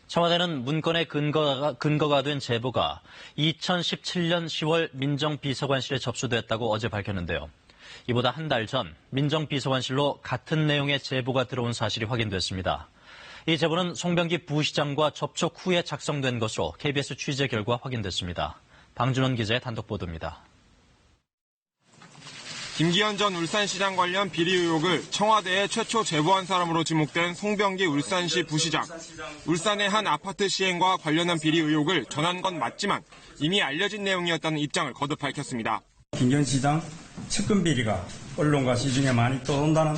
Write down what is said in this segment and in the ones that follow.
청와대는 문건의 근거가 된 제보가 2017년 10월 민정비서관실에 접수됐다고 어제 밝혔는데요. 이보다 한 달 전 민정비서관실로 같은 내용의 제보가 들어온 사실이 확인됐습니다. 이 제보는 송병기 부시장과 접촉 후에 작성된 것으로 KBS 취재 결과 확인됐습니다. 방준원 기자의 단독 보도입니다. 김기현 전 울산시장 관련 비리 의혹을 청와대에 최초 제보한 사람으로 지목된 송병기 울산시 부시장. 울산의 한 아파트 시행과 관련한 비리 의혹을 전한 건 맞지만 이미 알려진 내용이었다는 입장을 거듭 밝혔습니다. 김기현 시장 측근 비리가 언론과 시중에 많이 떠돈다는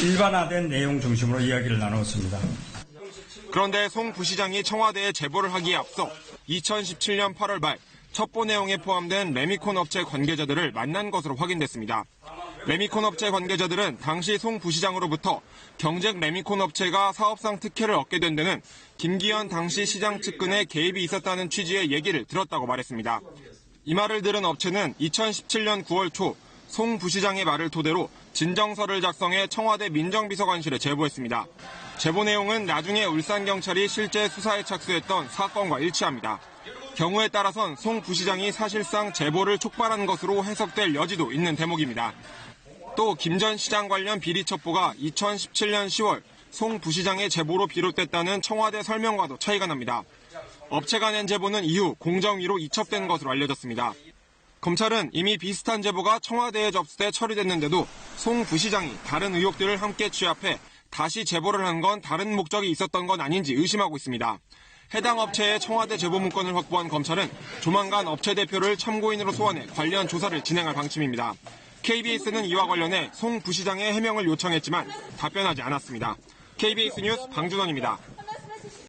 일반화된 내용 중심으로 이야기를 나누었습니다. 그런데 송 부시장이 청와대에 제보를 하기에 앞서 2017년 8월 말 첩보 내용에 포함된 레미콘 업체 관계자들을 만난 것으로 확인됐습니다. 레미콘 업체 관계자들은 당시 송 부시장으로부터 경쟁 레미콘 업체가 사업상 특혜를 얻게 된 데는 김기현 당시 시장 측근의 개입이 있었다는 취지의 얘기를 들었다고 말했습니다. 이 말을 들은 업체는 2017년 9월 초 송 부시장의 말을 토대로 진정서를 작성해 청와대 민정비서관실에 제보했습니다. 제보 내용은 나중에 울산경찰이 실제 수사에 착수했던 사건과 일치합니다. 경우에 따라선 송 부시장이 사실상 제보를 촉발한 것으로 해석될 여지도 있는 대목입니다. 또 김 전 시장 관련 비리 첩보가 2017년 10월 송 부시장의 제보로 비롯됐다는 청와대 설명과도 차이가 납니다. 업체가 낸 제보는 이후 공정위로 이첩된 것으로 알려졌습니다. 검찰은 이미 비슷한 제보가 청와대에 접수돼 처리됐는데도 송 부시장이 다른 의혹들을 함께 취합해 다시 제보를 한 건 다른 목적이 있었던 건 아닌지 의심하고 있습니다. 해당 업체의 청와대 제보 문건을 확보한 검찰은 조만간 업체 대표를 참고인으로 소환해 관련 조사를 진행할 방침입니다. KBS는 이와 관련해 송 부시장의 해명을 요청했지만 답변하지 않았습니다. KBS 뉴스 방준원입니다.